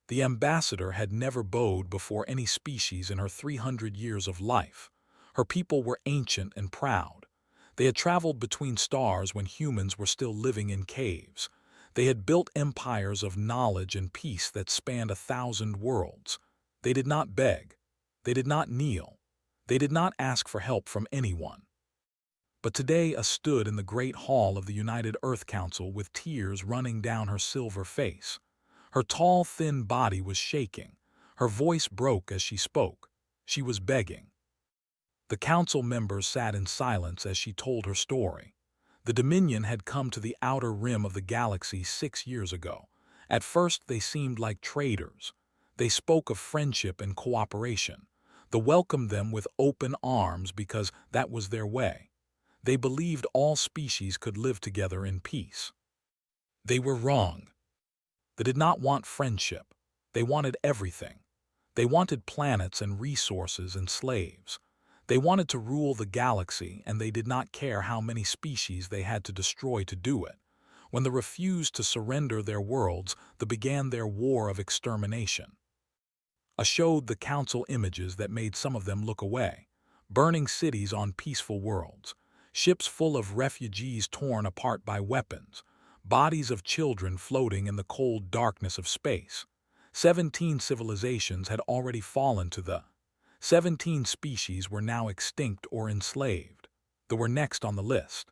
The ambassador had never bowed before any species in her 300 years of life. Her people were ancient and proud. They had traveled between stars when humans were still living in caves. They had built empires of knowledge and peace that spanned 1,000 worlds. They did not beg. They did not kneel. They did not ask for help from anyone. But today stood in the great hall of the United Earth Council with tears running down her silver face. Her tall, thin body was shaking. Her voice broke as she spoke. She was begging. The council members sat in silence as she told her story. The Dominion had come to the outer rim of the galaxy 6 years ago. At first they seemed like traitors. They spoke of friendship and cooperation. They welcomed them with open arms because that was their way. They believed all species could live together in peace. They were wrong. They did not want friendship. They wanted everything. They wanted planets and resources and slaves. They wanted to rule the galaxy, and they did not care how many species they had to destroy to do it. When they refused to surrender their worlds, they began their war of extermination. I showed the council images that made some of them look away. Burning cities on peaceful worlds. Ships full of refugees torn apart by weapons. Bodies of children floating in the cold darkness of space. 17 civilizations had already fallen to the 17 species were now extinct or enslaved. They were next on the list.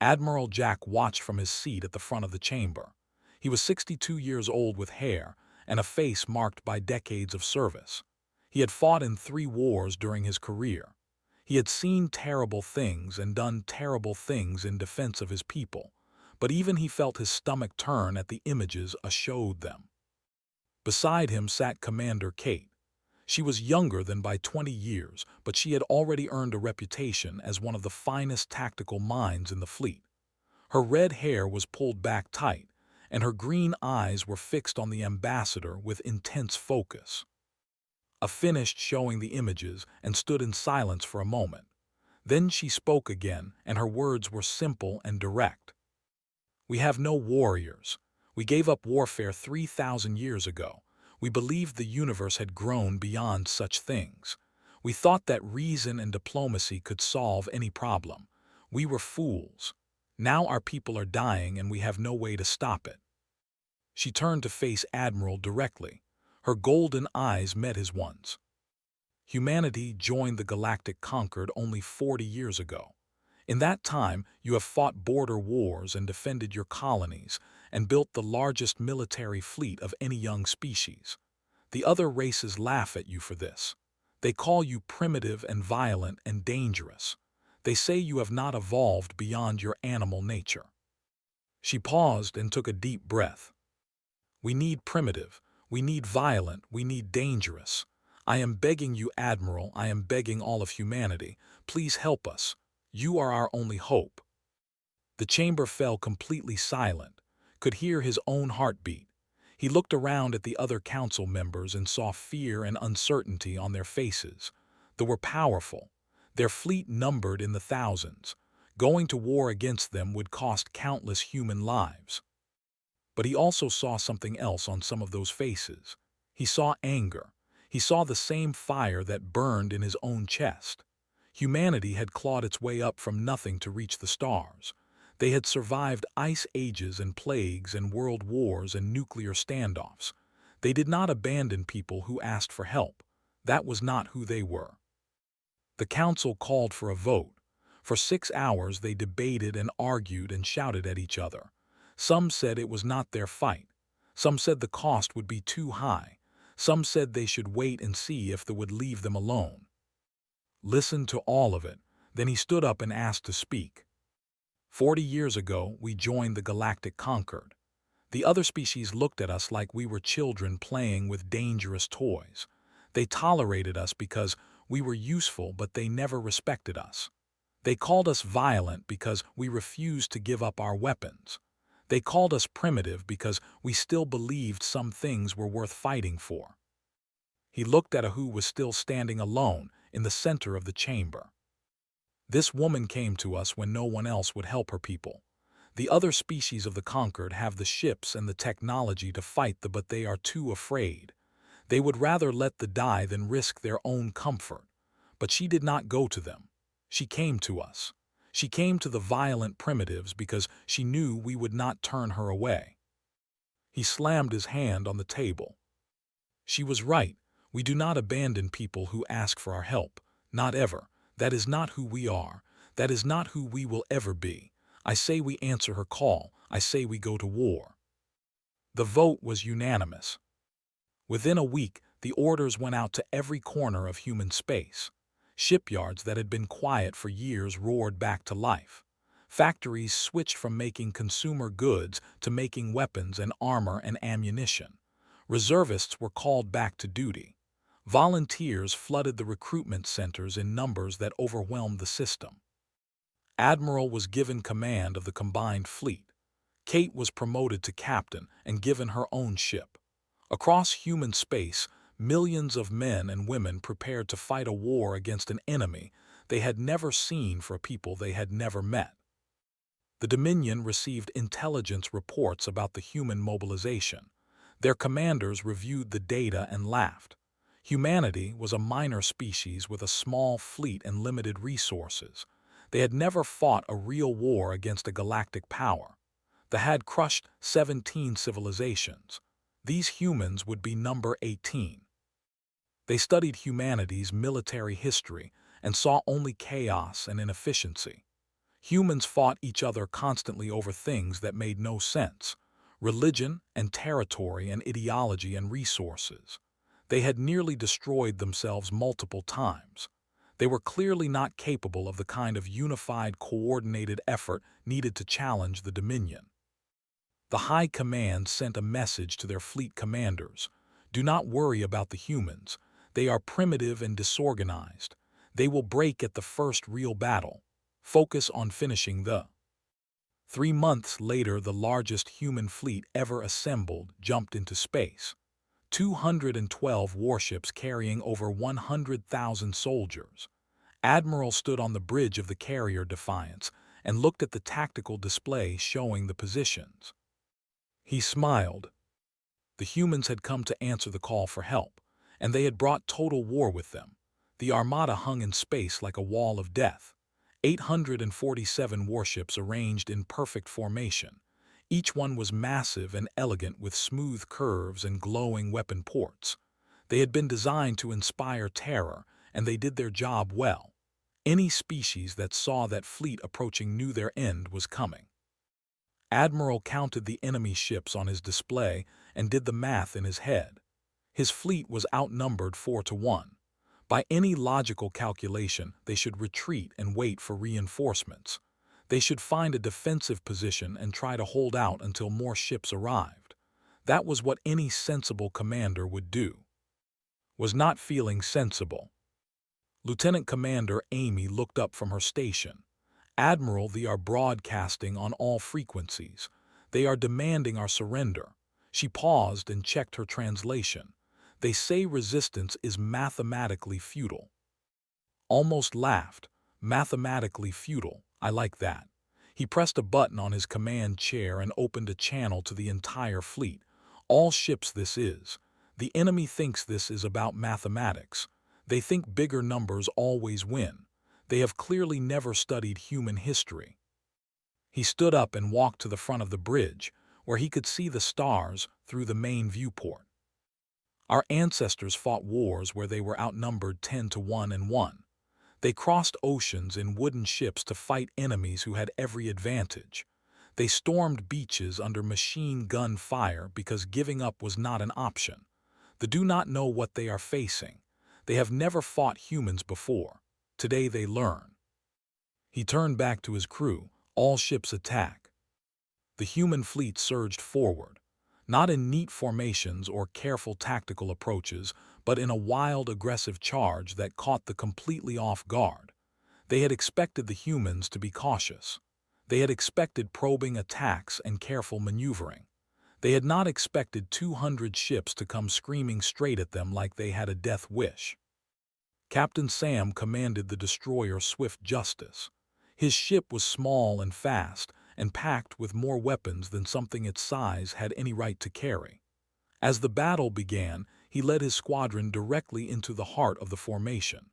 Admiral Jack watched from his seat at the front of the chamber. He was 62 years old with hair and a face marked by decades of service. He had fought in 3 wars during his career. He had seen terrible things and done terrible things in defense of his people, but even he felt his stomach turn at the images I showed them. Beside him sat Commander Kate. She was younger than by 20 years, but she had already earned a reputation as one of the finest tactical minds in the fleet. Her red hair was pulled back tight, and her green eyes were fixed on the ambassador with intense focus. I finished showing the images and stood in silence for a moment. Then she spoke again, and her words were simple and direct. We have no warriors. We gave up warfare 3,000 years ago. We believed the universe had grown beyond such things. We thought that reason and diplomacy could solve any problem. We were fools. Now our people are dying and we have no way to stop it. She turned to face Admiral directly. Her golden eyes met his ones. Humanity joined the Galactic Concord only 40 years ago. In that time, you have fought border wars and defended your colonies and built the largest military fleet of any young species. The other races laugh at you for this. They call you primitive and violent and dangerous. They say you have not evolved beyond your animal nature. She paused and took a deep breath. We need primitive. We need violent. We need dangerous. I am begging you, Admiral. I am begging all of humanity. Please help us. You are our only hope. The chamber fell completely silent, could hear his own heartbeat. He looked around at the other council members and saw fear and uncertainty on their faces. They were powerful. Their fleet numbered in the thousands. Going to war against them would cost countless human lives. But he also saw something else on some of those faces. He saw anger. He saw the same fire that burned in his own chest. Humanity had clawed its way up from nothing to reach the stars. They had survived ice ages and plagues and world wars and nuclear standoffs. They did not abandon people who asked for help. That was not who they were. The council called for a vote. For 6 hours they debated and argued and shouted at each other. Some said it was not their fight. Some said the cost would be too high. Some said they should wait and see if they would leave them alone. Listened to all of it, then he stood up and asked to speak. 40 years ago, we joined the Galactic Concord. The other species looked at us like we were children playing with dangerous toys. They tolerated us because we were useful, but they never respected us. They called us violent because we refused to give up our weapons. They called us primitive because we still believed some things were worth fighting for. He looked at who was still standing alone in the center of the chamber. This woman came to us when no one else would help her people. The other species of the conquered have the ships and the technology to fight but they are too afraid. They would rather let the die than risk their own comfort. But she did not go to them. She came to us. She came to the violent primitives because she knew we would not turn her away. He slammed his hand on the table. She was right. We do not abandon people who ask for our help. Not ever. That is not who we are. That is not who we will ever be. I say we answer her call. I say we go to war. The vote was unanimous. Within a week, the orders went out to every corner of human space. Shipyards that had been quiet for years roared back to life. Factories switched from making consumer goods to making weapons and armor and ammunition. Reservists were called back to duty. Volunteers flooded the recruitment centers in numbers that overwhelmed the system. Admiral was given command of the combined fleet. Kate was promoted to captain and given her own ship. Across human space, millions of men and women prepared to fight a war against an enemy they had never seen for a people they had never met. The Dominion received intelligence reports about the human mobilization. Their commanders reviewed the data and laughed. Humanity was a minor species with a small fleet and limited resources. They had never fought a real war against a galactic power. They had crushed 17 civilizations. These humans would be number 18. They studied humanity's military history and saw only chaos and inefficiency. Humans fought each other constantly over things that made no sense: religion and territory and ideology and resources. They had nearly destroyed themselves multiple times. They were clearly not capable of the kind of unified, coordinated effort needed to challenge the Dominion. The High Command sent a message to their fleet commanders: do not worry about the humans. They are primitive and disorganized. They will break at the first real battle. Focus on finishing the. 3 months later, the largest human fleet ever assembled jumped into space. 212 warships carrying over 100,000 soldiers. Admiral stood on the bridge of the carrier Defiance and looked at the tactical display showing the positions. He smiled. The humans had come to answer the call for help, and they had brought total war with them. The armada hung in space like a wall of death. 847 warships arranged in perfect formation. Each one was massive and elegant with smooth curves and glowing weapon ports. They had been designed to inspire terror, and they did their job well. Any species that saw that fleet approaching knew their end was coming. Admiral counted the enemy ships on his display and did the math in his head. His fleet was outnumbered 4-1. By any logical calculation, they should retreat and wait for reinforcements. They should find a defensive position and try to hold out until more ships arrived. That was what any sensible commander would do. Was not feeling sensible. Lieutenant Commander Amy looked up from her station. Admiral, they are broadcasting on all frequencies. They are demanding our surrender. She paused and checked her translation. They say resistance is mathematically futile. Almost laughed. Mathematically futile. I like that. He pressed a button on his command chair and opened a channel to the entire fleet. All ships, this is. The enemy thinks this is about mathematics. They think bigger numbers always win. They have clearly never studied human history. He stood up and walked to the front of the bridge, where he could see the stars through the main viewport. Our ancestors fought wars where they were outnumbered 10-1. They crossed oceans in wooden ships to fight enemies who had every advantage. They stormed beaches under machine gun fire because giving up was not an option. They do not know what they are facing. They have never fought humans before. Today they learn. He turned back to his crew. All ships attack. The human fleet surged forward, not in neat formations or careful tactical approaches, but in a wild, aggressive charge that caught them completely off guard. They had expected the humans to be cautious. They had expected probing attacks and careful maneuvering. They had not expected 200 ships to come screaming straight at them like they had a death wish. Captain Sam commanded the destroyer Swift Justice. His ship was small and fast, and packed with more weapons than something its size had any right to carry. As the battle began, he led his squadron directly into the heart of the formation.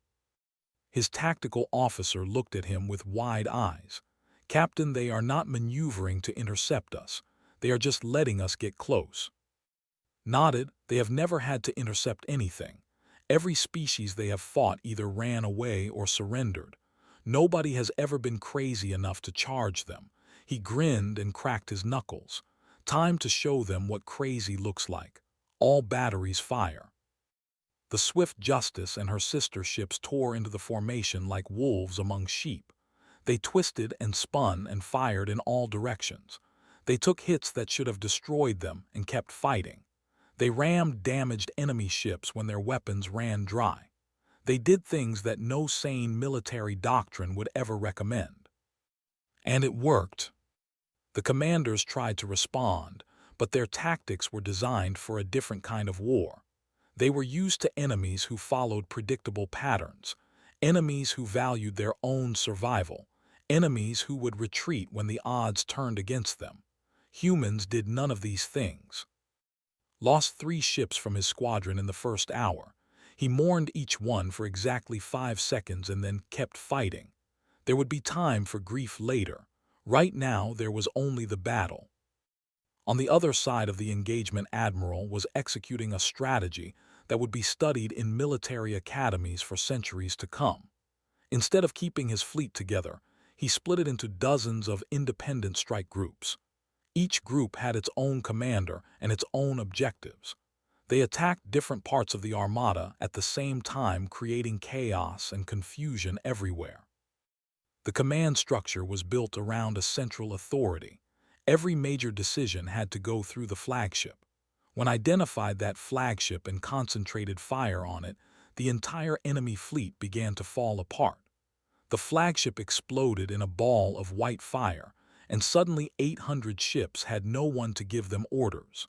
His tactical officer looked at him with wide eyes. "Captain, they are not maneuvering to intercept us. They are just letting us get close." Nodded, they have never had to intercept anything. Every species they have fought either ran away or surrendered. Nobody has ever been crazy enough to charge them. He grinned and cracked his knuckles. Time to show them what crazy looks like. All batteries fire. The Swift Justice and her sister ships tore into the formation like wolves among sheep. They twisted and spun and fired in all directions. They took hits that should have destroyed them and kept fighting. They rammed damaged enemy ships when their weapons ran dry. They did things that no sane military doctrine would ever recommend. And it worked. The commanders tried to respond, but their tactics were designed for a different kind of war. They were used to enemies who followed predictable patterns, enemies who valued their own survival, enemies who would retreat when the odds turned against them. Humans did none of these things. Lost 3 ships from his squadron in the first hour. He mourned each one for exactly 5 seconds and then kept fighting. There would be time for grief later. Right now there was only the battle. On the other side of the engagement, Admiral was executing a strategy that would be studied in military academies for centuries to come. Instead of keeping his fleet together, he split it into dozens of independent strike groups. Each group had its own commander and its own objectives. They attacked different parts of the armada at the same time, creating chaos and confusion everywhere. The command structure was built around a central authority. Every major decision had to go through the flagship. When identified that flagship and concentrated fire on it, the entire enemy fleet began to fall apart. The flagship exploded in a ball of white fire, and suddenly 800 ships had no one to give them orders.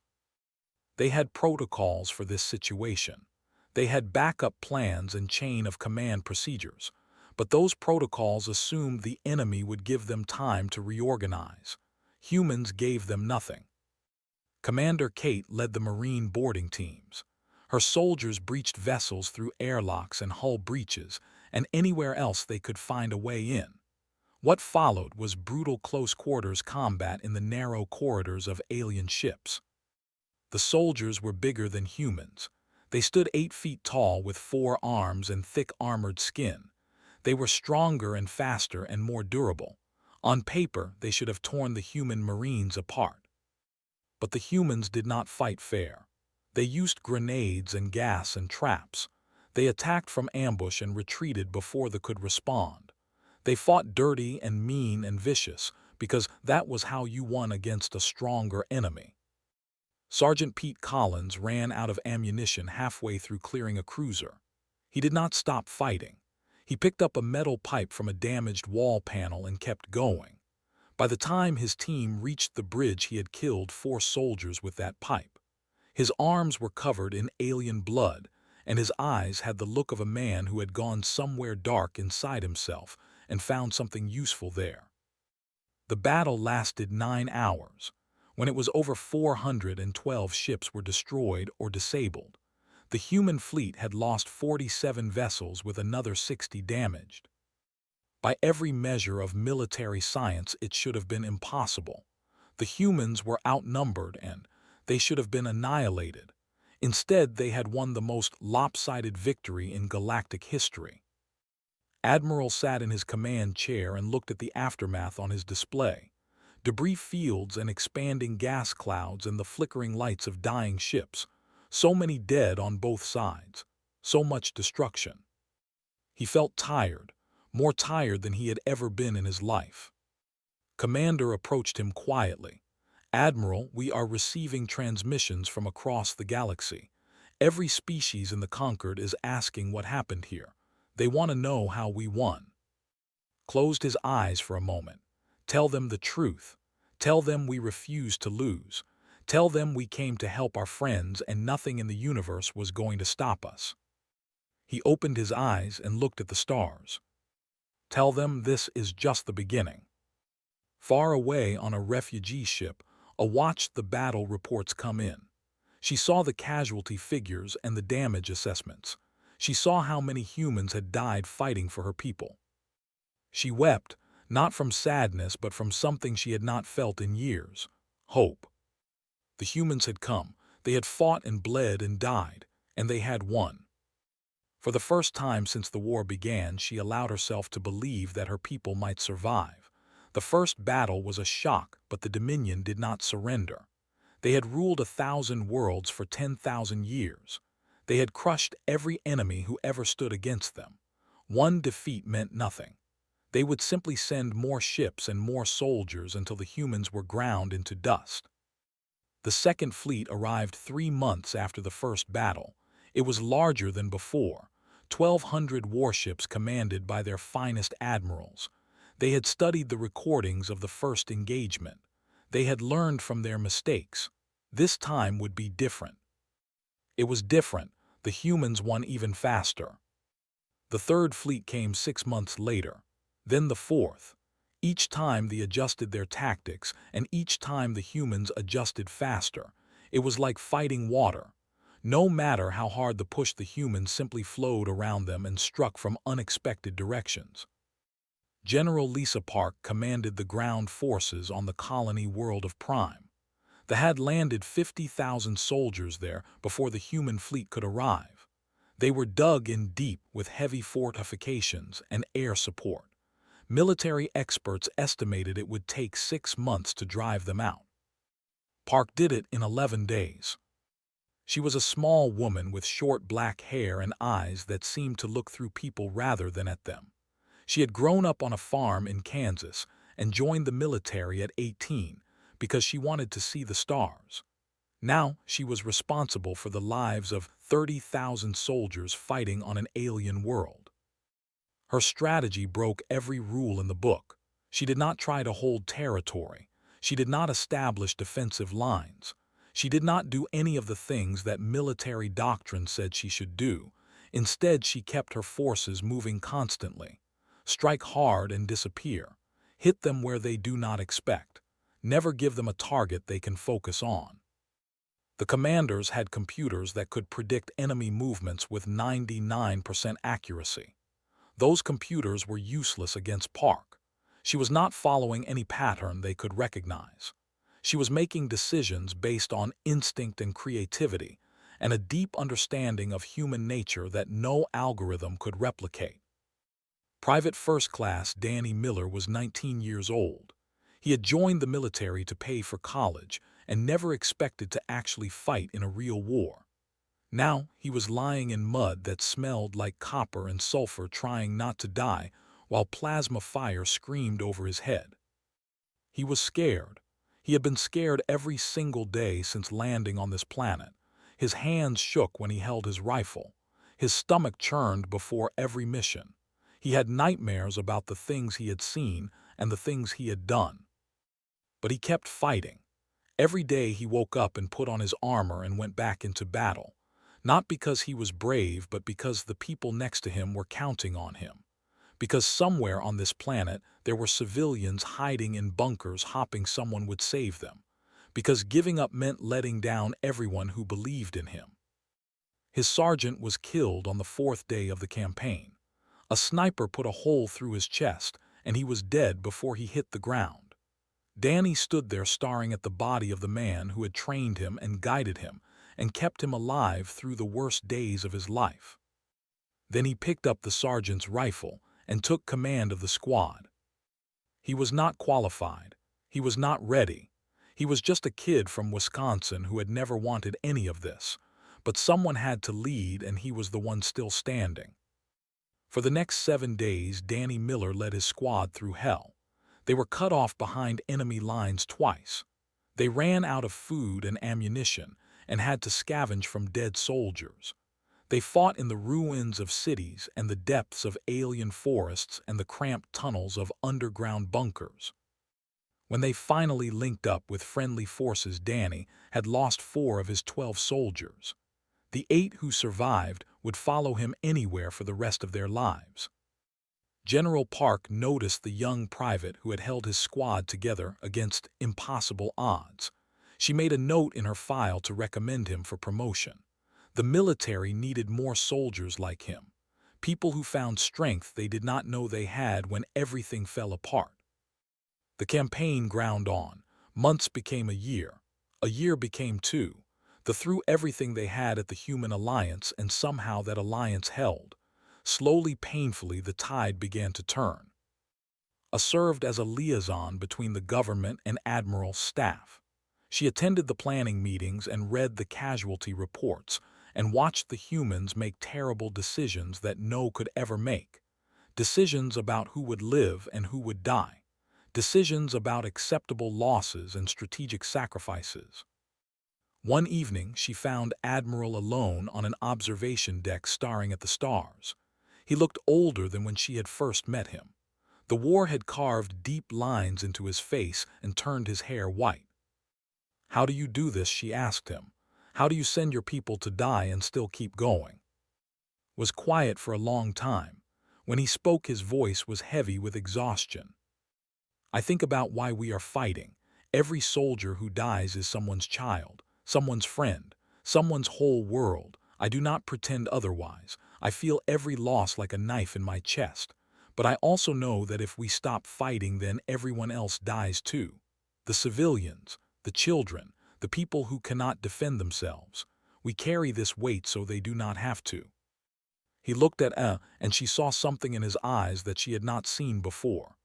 They had protocols for this situation. They had backup plans and chain of command procedures, but those protocols assumed the enemy would give them time to reorganize. Humans gave them nothing. Commander Kate led the Marine boarding teams. Her soldiers breached vessels through airlocks and hull breaches and anywhere else they could find a way in. What followed was brutal close-quarters combat in the narrow corridors of alien ships. The soldiers were bigger than humans. They stood 8 feet tall with 4 arms and thick armored skin. They were stronger and faster and more durable. On paper, they should have torn the human Marines apart. But the humans did not fight fair. They used grenades and gas and traps. They attacked from ambush and retreated before they could respond. They fought dirty and mean and vicious because that was how you won against a stronger enemy. Sergeant Pete Collins ran out of ammunition halfway through clearing a cruiser. He did not stop fighting. He picked up a metal pipe from a damaged wall panel and kept going. By the time his team reached the bridge, he had killed 4 soldiers with that pipe. His arms were covered in alien blood, and his eyes had the look of a man who had gone somewhere dark inside himself and found something useful there. The battle lasted 9 hours. When it was over, 412 ships were destroyed or disabled. The human fleet had lost 47 vessels with another 60 damaged. By every measure of military science, it should have been impossible. The humans were outnumbered and they should have been annihilated. Instead, they had won the most lopsided victory in galactic history. Admiral sat in his command chair and looked at the aftermath on his display. Debris fields and expanding gas clouds and the flickering lights of dying ships. So many dead on both sides. So much destruction. He felt tired. More tired than he had ever been in his life. Commander approached him quietly. "Admiral, we are receiving transmissions from across the galaxy. Every species in the Concord is asking what happened here. They want to know how we won." Closed his eyes for a moment. "Tell them the truth. Tell them we refused to lose. Tell them we came to help our friends and nothing in the universe was going to stop us." He opened his eyes and looked at the stars. "Tell them this is just the beginning." Far away on a refugee ship, a watched the battle reports come in. She saw the casualty figures and the damage assessments. She saw how many humans had died fighting for her people. She wept, not from sadness but from something she had not felt in years: hope. The humans had come, they had fought and bled and died, and they had won. For the first time since the war began, she allowed herself to believe that her people might survive. The first battle was a shock, but the Dominion did not surrender. They had ruled 1,000 worlds for 10,000 years. They had crushed every enemy who ever stood against them. One defeat meant nothing. They would simply send more ships and more soldiers until the humans were ground into dust. The Second Fleet arrived 3 months after the first battle. It was larger than before, 1,200 warships commanded by their finest admirals. They had studied the recordings of the first engagement. They had learned from their mistakes. This time would be different. It was different. The humans won even faster. The Third Fleet came 6 months later. Then the Fourth. Each time they adjusted their tactics, and each time the humans adjusted faster. It was like fighting water. No matter how hard the push, the humans simply flowed around them and struck from unexpected directions. General Lisa Park commanded the ground forces on the colony world of Prime. They had landed 50,000 soldiers there before the human fleet could arrive. They were dug in deep with heavy fortifications and air support. Military experts estimated it would take 6 months to drive them out. Park did it in 11 days. She was a small woman with short black hair and eyes that seemed to look through people rather than at them. She had grown up on a farm in Kansas and joined the military at 18 because she wanted to see the stars. Now she was responsible for the lives of 30,000 soldiers fighting on an alien world. Her strategy broke every rule in the book. She did not try to hold territory. She did not establish defensive lines. She did not do any of the things that military doctrine said she should do. Instead, she kept her forces moving constantly. Strike hard and disappear. Hit them where they do not expect. Never give them a target they can focus on. The commanders had computers that could predict enemy movements with 99% accuracy. Those computers were useless against Park. She was not following any pattern they could recognize. She was making decisions based on instinct and creativity, and a deep understanding of human nature that no algorithm could replicate. Private First Class Danny Miller was 19 years old. He had joined the military to pay for college and never expected to actually fight in a real war. Now he was lying in mud that smelled like copper and sulfur, trying not to die, while plasma fire screamed over his head. He was scared. He had been scared every single day since landing on this planet. His hands shook when he held his rifle. His stomach churned before every mission. He had nightmares about the things he had seen and the things he had done. But he kept fighting. Every day he woke up and put on his armor and went back into battle. Not because he was brave, but because the people next to him were counting on him. Because somewhere on this planet there were civilians hiding in bunkers hoping someone would save them. Because giving up meant letting down everyone who believed in him. His sergeant was killed on the 4th day of the campaign. A sniper put a hole through his chest, and he was dead before he hit the ground. Danny stood there staring at the body of the man who had trained him and guided him and kept him alive through the worst days of his life. Then he picked up the sergeant's rifle and took command of the squad. He was not qualified. He was not ready. He was just a kid from Wisconsin who had never wanted any of this. But someone had to lead, and he was the one still standing. For the next 7 days, Danny Miller led his squad through hell. They were cut off behind enemy lines twice. They ran out of food and ammunition and had to scavenge from dead soldiers. They fought in the ruins of cities and the depths of alien forests and the cramped tunnels of underground bunkers. When they finally linked up with friendly forces, Danny had lost 4 of his 12 soldiers. The 8 who survived would follow him anywhere for the rest of their lives. General Park noticed the young private who had held his squad together against impossible odds. She made a note in her file to recommend him for promotion. The military needed more soldiers like him, people who found strength they did not know they had when everything fell apart. The campaign ground on. Months became a year became two. They threw everything they had at the human alliance, and somehow that alliance held. Slowly, painfully, the tide began to turn. Served as a liaison between the government and Admiral's staff. She attended the planning meetings and read the casualty reports, and watched the humans make terrible decisions that no could ever make. Decisions about who would live and who would die. Decisions about acceptable losses and strategic sacrifices. One evening, she found Admiral alone on an observation deck staring at the stars. He looked older than when she had first met him. The war had carved deep lines into his face and turned his hair white. "How do you do this?" she asked him. "How do you send your people to die and still keep going?" Was quiet for a long time. When he spoke, his voice was heavy with exhaustion. "I think about why we are fighting. Every soldier who dies is someone's child, someone's friend, someone's whole world. I do not pretend otherwise. I feel every loss like a knife in my chest. But I also know that if we stop fighting, then everyone else dies too. The civilians, the children, the people who cannot defend themselves. We carry this weight so they do not have to." He looked at and she saw something in his eyes that she had not seen before.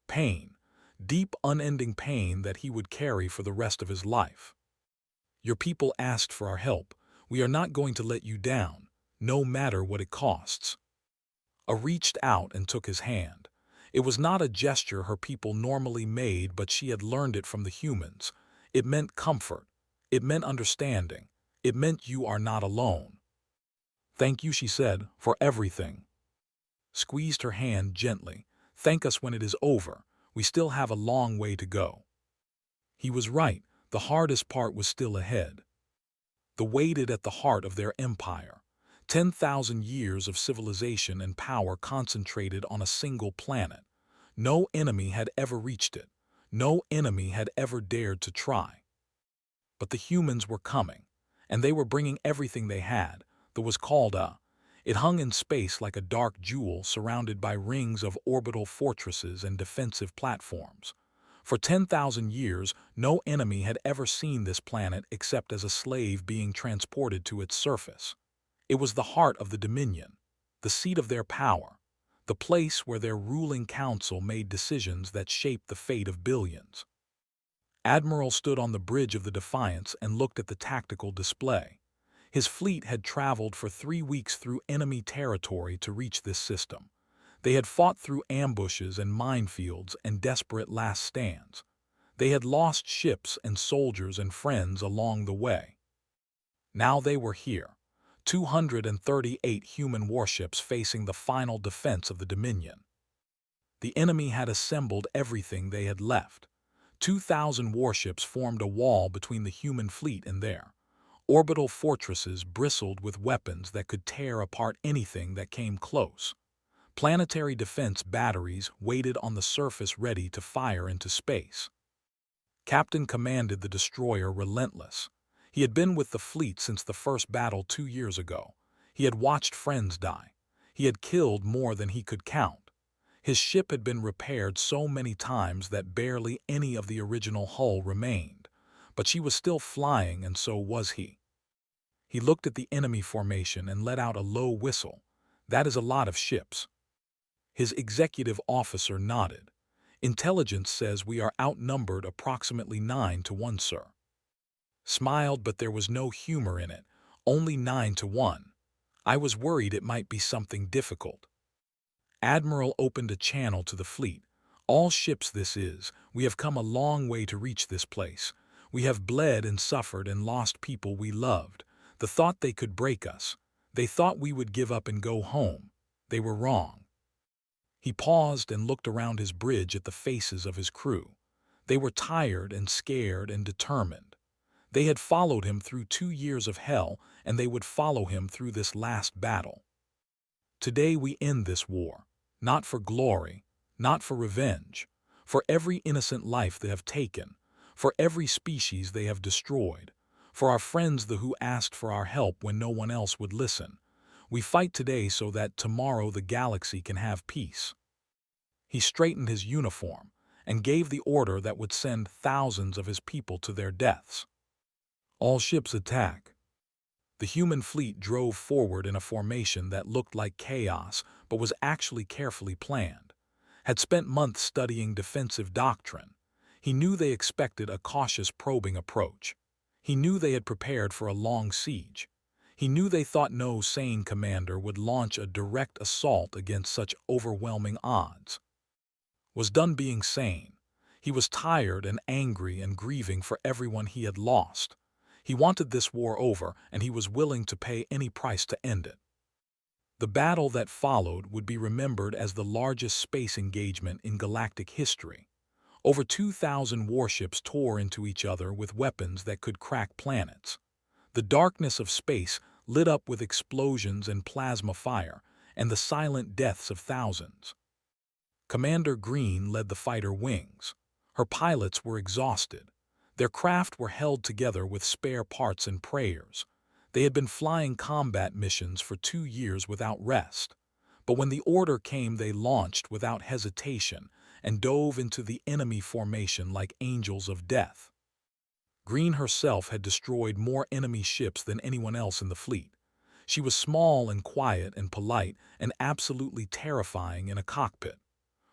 Pain. Deep, unending pain that he would carry for the rest of his life. "Your people asked for our help. We are not going to let you down, no matter what it costs." Reached out and took his hand. It was not a gesture her people normally made, but she had learned it from the humans. It meant comfort. It meant understanding. It meant you are not alone. "Thank you," she said, "for everything." Squeezed her hand gently. "Thank us when it is over. We still have a long way to go." He was right. The hardest part was still ahead. The waited at the heart of their empire. 10,000 years of civilization and power concentrated on a single planet. No enemy had ever reached it. No enemy had ever dared to try. But the humans were coming, and they were bringing everything they had. That was called It hung in space like a dark jewel surrounded by rings of orbital fortresses and defensive platforms. For 10,000 years, no enemy had ever seen this planet except as a slave being transported to its surface. It was the heart of the Dominion, the seat of their power, the place where their ruling council made decisions that shaped the fate of billions. Admiral stood on the bridge of the Defiance and looked at the tactical display. His fleet had traveled for 3 weeks through enemy territory to reach this system. They had fought through ambushes and minefields and desperate last stands. They had lost ships and soldiers and friends along the way. Now they were here. 238 human warships facing the final defense of the Dominion. The enemy had assembled everything they had left. 2,000 warships formed a wall between the human fleet and their orbital fortresses bristled with weapons that could tear apart anything that came close. Planetary defense batteries waited on the surface ready to fire into space. Captain commanded the destroyer Relentless. He had been with the fleet since the first battle 2 years ago. He had watched friends die. He had killed more than he could count. His ship had been repaired so many times that barely any of the original hull remained. But she was still flying, and so was he. He looked at the enemy formation and let out a low whistle. "That is a lot of ships." His executive officer nodded. "Intelligence says we are outnumbered approximately 9-1, sir." Smiled, but there was no humor in it. "Only 9-1. I was worried it might be something difficult." Admiral opened a channel to the fleet. "All ships this is. We have come a long way to reach this place. We have bled and suffered and lost people we loved. The thought they could break us. They thought we would give up and go home. They were wrong." He paused and looked around his bridge at the faces of his crew. They were tired and scared and determined. They had followed him through 2 years of hell, and they would follow him through this last battle. "Today we end this war. Not for glory, not for revenge, for every innocent life they have taken, for every species they have destroyed, for our friends who asked for our help when no one else would listen. We fight today so that tomorrow the galaxy can have peace. He straightened his uniform and gave the order that would send thousands of his people to their deaths. All ships attack. The human fleet drove forward in a formation that looked like chaos but was actually carefully planned. Had spent months studying defensive doctrine. He knew they expected a cautious probing approach. He knew they had prepared for a long siege. He knew they thought no sane commander would launch a direct assault against such overwhelming odds. Was done being sane. He was tired and angry and grieving for everyone he had lost. He wanted this war over, and he was willing to pay any price to end it. The battle that followed would be remembered as the largest space engagement in galactic history. Over 2,000 warships tore into each other with weapons that could crack planets. The darkness of space lit up with explosions and plasma fire, and the silent deaths of thousands. Commander Green led the fighter wings. Her pilots were exhausted. Their craft were held together with spare parts and prayers. They had been flying combat missions for 2 years without rest. But when the order came, they launched without hesitation and dove into the enemy formation like angels of death. Green herself had destroyed more enemy ships than anyone else in the fleet. She was small and quiet and polite and absolutely terrifying in a cockpit.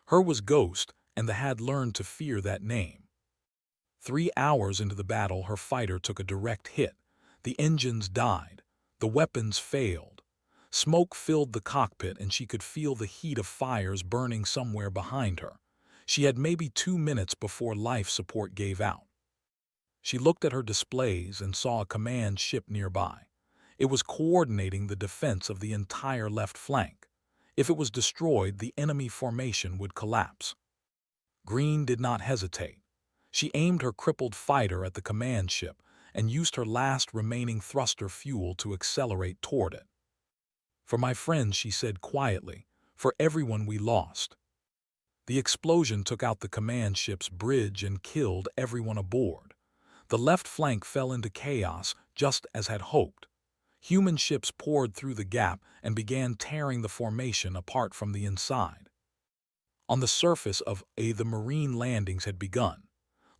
Her was Ghost, and the had learned to fear that name. 3 hours into the battle, her fighter took a direct hit. The engines died. The weapons failed. Smoke filled the cockpit, and she could feel the heat of fires burning somewhere behind her. She had maybe 2 minutes before life support gave out. She looked at her displays and saw a command ship nearby. It was coordinating the defense of the entire left flank. If it was destroyed, the enemy formation would collapse. Green did not hesitate. She aimed her crippled fighter at the command ship and used her last remaining thruster fuel to accelerate toward it. "For my friends," she said quietly, "for everyone we lost." The explosion took out the command ship's bridge and killed everyone aboard. The left flank fell into chaos just as had hoped. Human ships poured through the gap and began tearing the formation apart from the inside. On the surface of the Marine landings had begun.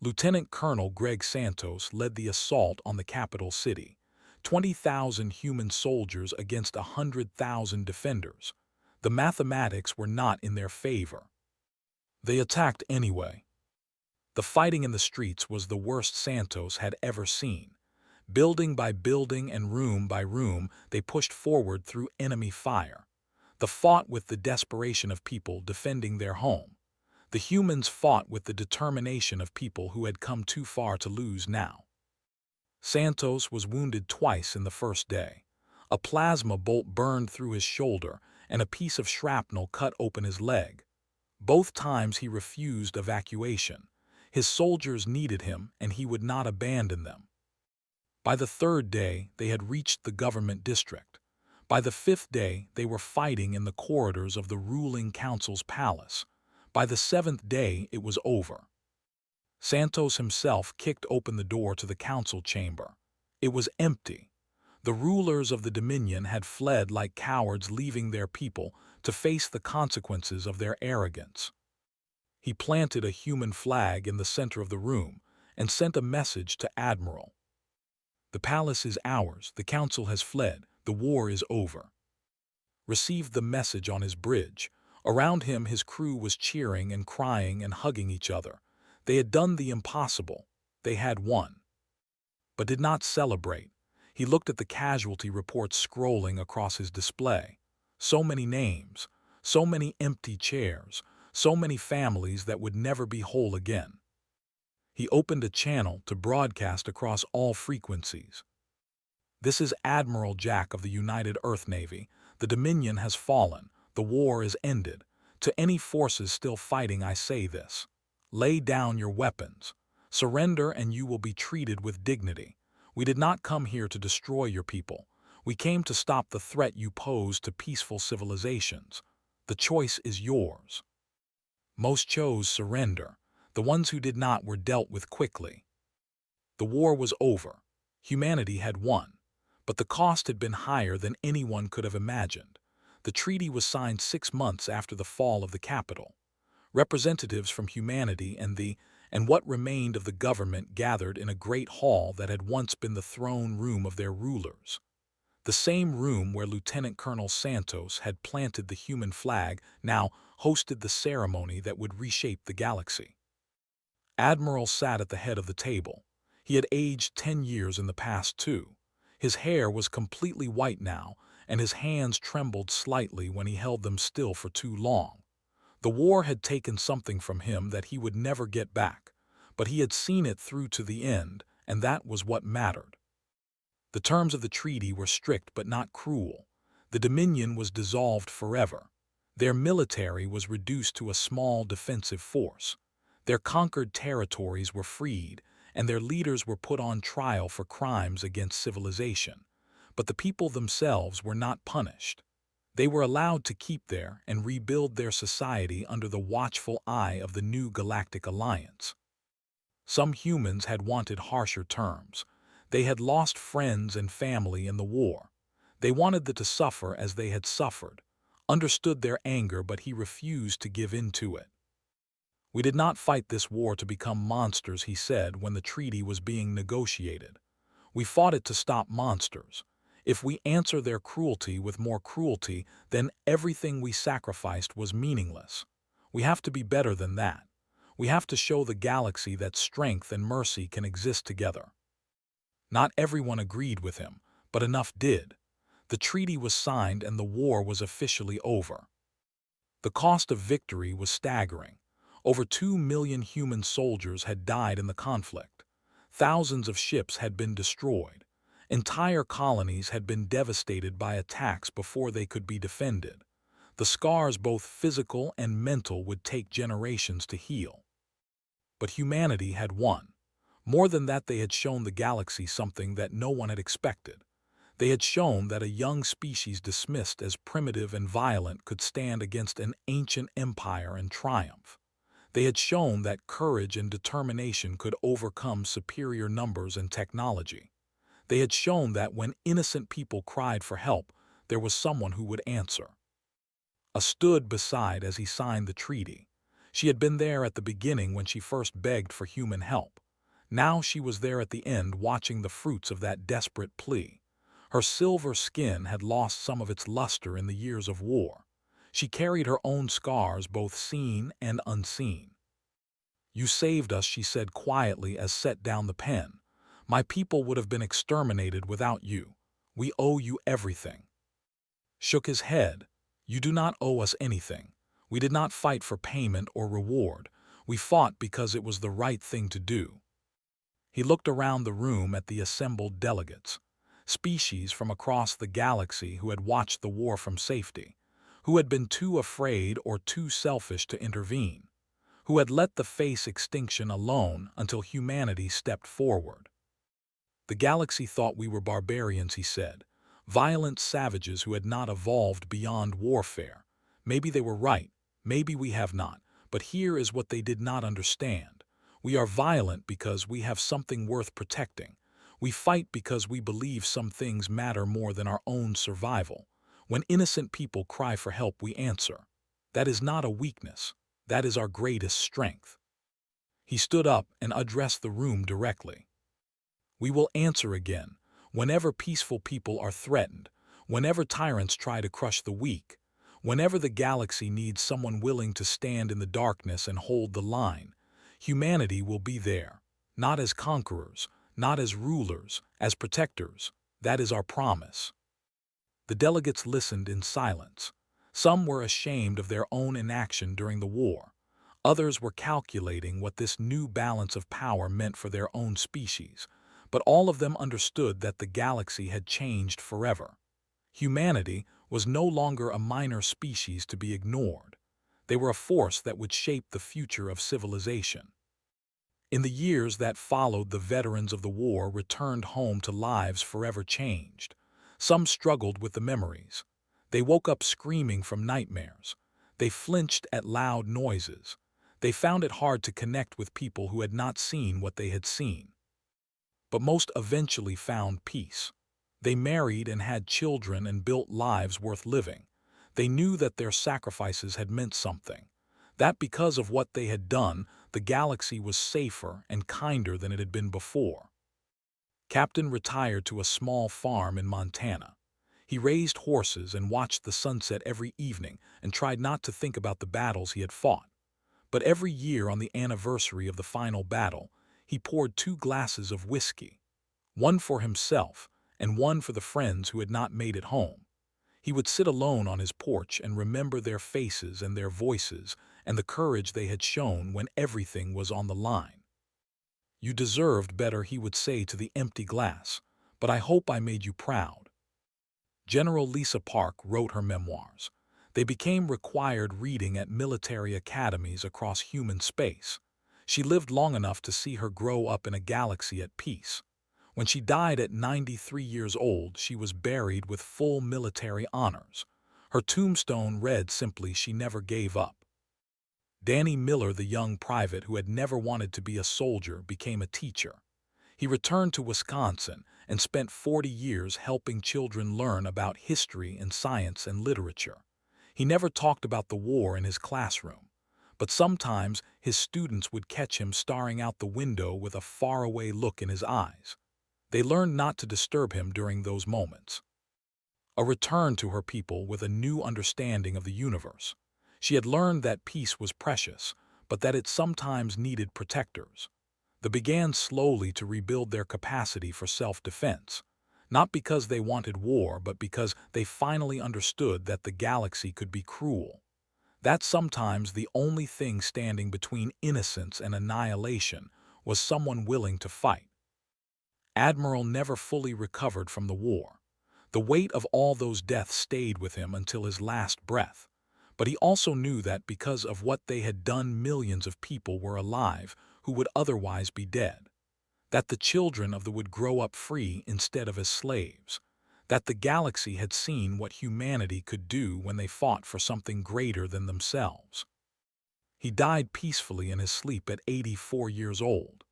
Lieutenant Colonel Greg Santos led the assault on the capital city. 20,000 human soldiers against 100,000 defenders. The mathematics were not in their favor. They attacked anyway. The fighting in the streets was the worst Santos had ever seen. Building by building and room by room, they pushed forward through enemy fire. They fought with the desperation of people defending their home. The humans fought with the determination of people who had come too far to lose now. Santos was wounded twice in the first day. A plasma bolt burned through his shoulder, and a piece of shrapnel cut open his leg. Both times he refused evacuation. His soldiers needed him, and he would not abandon them. By the 3rd day, they had reached the government district. By the 5th day, they were fighting in the corridors of the ruling council's palace. By the 7th day, it was over. Santos himself kicked open the door to the council chamber. It was empty. The rulers of the Dominion had fled like cowards, leaving their people to face the consequences of their arrogance. He planted a human flag in the center of the room and sent a message to Admiral. "The palace is ours, the council has fled, the war is over." Received the message on his bridge. Around him his crew was cheering and crying and hugging each other. They had done the impossible. They had won. But did not celebrate. He looked at the casualty reports scrolling across his display. So many names, so many empty chairs, so many families that would never be whole again. He opened a channel to broadcast across all frequencies. "This is Admiral Jack of the United Earth Navy. The Dominion has fallen. The war is ended. To any forces still fighting, I say this. Lay down your weapons. Surrender and you will be treated with dignity. We did not come here to destroy your people. We came to stop the threat you pose to peaceful civilizations. The choice is yours. Most chose surrender. The ones who did not were dealt with quickly. The war was over. Humanity had won. But the cost had been higher than anyone could have imagined. The treaty was signed 6 months after the fall of the capital. Representatives from humanity and what remained of the government gathered in a great hall that had once been the throne room of their rulers. The same room where Lieutenant Colonel Santos had planted the human flag now hosted the ceremony that would reshape the galaxy. Admiral sat at the head of the table. He had aged 10 years in the past, too. His hair was completely white now, and his hands trembled slightly when he held them still for too long. The war had taken something from him that he would never get back, but he had seen it through to the end, and that was what mattered. The terms of the treaty were strict but not cruel. The Dominion was dissolved forever. Their military was reduced to a small defensive force. Their conquered territories were freed, and their leaders were put on trial for crimes against civilization. But the people themselves were not punished. They were allowed to keep there and rebuild their society under the watchful eye of the new Galactic Alliance. Some humans had wanted harsher terms. They had lost friends and family in the war. They wanted them to suffer as they had suffered, understood their anger, but he refused to give in to it. "We did not fight this war to become monsters," he said when the treaty was being negotiated. "We fought it to stop monsters. If we answer their cruelty with more cruelty, then everything we sacrificed was meaningless. We have to be better than that. We have to show the galaxy that strength and mercy can exist together." Not everyone agreed with him, but enough did. The treaty was signed and the war was officially over. The cost of victory was staggering. Over 2 million human soldiers had died in the conflict. Thousands of ships had been destroyed. Entire colonies had been devastated by attacks before they could be defended. The scars, both physical and mental, would take generations to heal. But humanity had won. More than that, they had shown the galaxy something that no one had expected. They had shown that a young species dismissed as primitive and violent could stand against an ancient empire and triumph. They had shown that courage and determination could overcome superior numbers and technology. They had shown that when innocent people cried for help, there was someone who would answer. A stood beside as he signed the treaty. She had been there at the beginning when she first begged for human help. Now she was there at the end, watching the fruits of that desperate plea. Her silver skin had lost some of its luster in the years of war. She carried her own scars, both seen and unseen. "You saved us," she said quietly as set down the pen. "My people would have been exterminated without you. We owe you everything." Shook his head. "You do not owe us anything. We did not fight for payment or reward. We fought because it was the right thing to do." He looked around the room at the assembled delegates. Species from across the galaxy who had watched the war from safety, who had been too afraid or too selfish to intervene, who had let the face extinction alone until humanity stepped forward. "The galaxy thought we were barbarians," he said, "violent savages who had not evolved beyond warfare. Maybe they were right, maybe we have not, but here is what they did not understand. We are violent because we have something worth protecting. We fight because we believe some things matter more than our own survival. When innocent people cry for help, we answer. That is not a weakness. That is our greatest strength." He stood up and addressed the room directly. "We will answer again, whenever peaceful people are threatened, whenever tyrants try to crush the weak, whenever the galaxy needs someone willing to stand in the darkness and hold the line. Humanity will be there, not as conquerors, not as rulers, as protectors. That is our promise." The delegates listened in silence. Some were ashamed of their own inaction during the war. Others were calculating what this new balance of power meant for their own species. But all of them understood that the galaxy had changed forever. Humanity was no longer a minor species to be ignored. They were a force that would shape the future of civilization. In the years that followed, the veterans of the war returned home to lives forever changed. Some struggled with the memories. They woke up screaming from nightmares. They flinched at loud noises. They found it hard to connect with people who had not seen what they had seen. But most eventually found peace. They married and had children and built lives worth living. They knew that their sacrifices had meant something, that because of what they had done, the galaxy was safer and kinder than it had been before. Captain retired to a small farm in Montana. He raised horses and watched the sunset every evening and tried not to think about the battles he had fought. But every year on the anniversary of the final battle, he poured 2 glasses of whiskey, one for himself and one for the friends who had not made it home. He would sit alone on his porch and remember their faces and their voices and the courage they had shown when everything was on the line. "You deserved better," he would say to the empty glass, "but I hope I made you proud." General Lisa Park wrote her memoirs. They became required reading at military academies across human space. She lived long enough to see her grow up in a galaxy at peace. When she died at 93 years old, she was buried with full military honors. Her tombstone read simply, "She never gave up." Danny Miller, the young private who had never wanted to be a soldier, became a teacher. He returned to Wisconsin and spent 40 years helping children learn about history and science and literature. He never talked about the war in his classroom, but sometimes his students would catch him staring out the window with a faraway look in his eyes. They learned not to disturb him during those moments. A return to her people with a new understanding of the universe. She had learned that peace was precious, but that it sometimes needed protectors. They began slowly to rebuild their capacity for self-defense, not because they wanted war, but because they finally understood that the galaxy could be cruel. That sometimes the only thing standing between innocence and annihilation was someone willing to fight. Admiral never fully recovered from the war. The weight of all those deaths stayed with him until his last breath. But he also knew that because of what they had done, millions of people were alive who would otherwise be dead. That the children of the would grow up free instead of as slaves. That the galaxy had seen what humanity could do when they fought for something greater than themselves. He died peacefully in his sleep at 84 years old.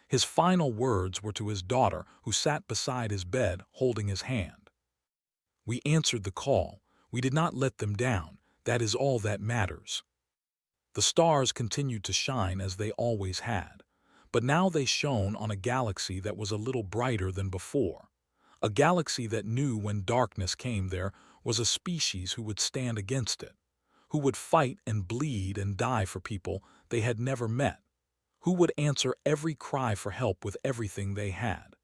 His final words were to his daughter, who sat beside his bed holding his hand. "We answered the call. We did not let them down. That is all that matters." The stars continued to shine as they always had, but now they shone on a galaxy that was a little brighter than before. A galaxy that knew when darkness came there was a species who would stand against it, who would fight and bleed and die for people they had never met, who would answer every cry for help with everything they had.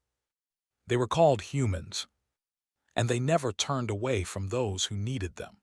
They were called humans, and they never turned away from those who needed them.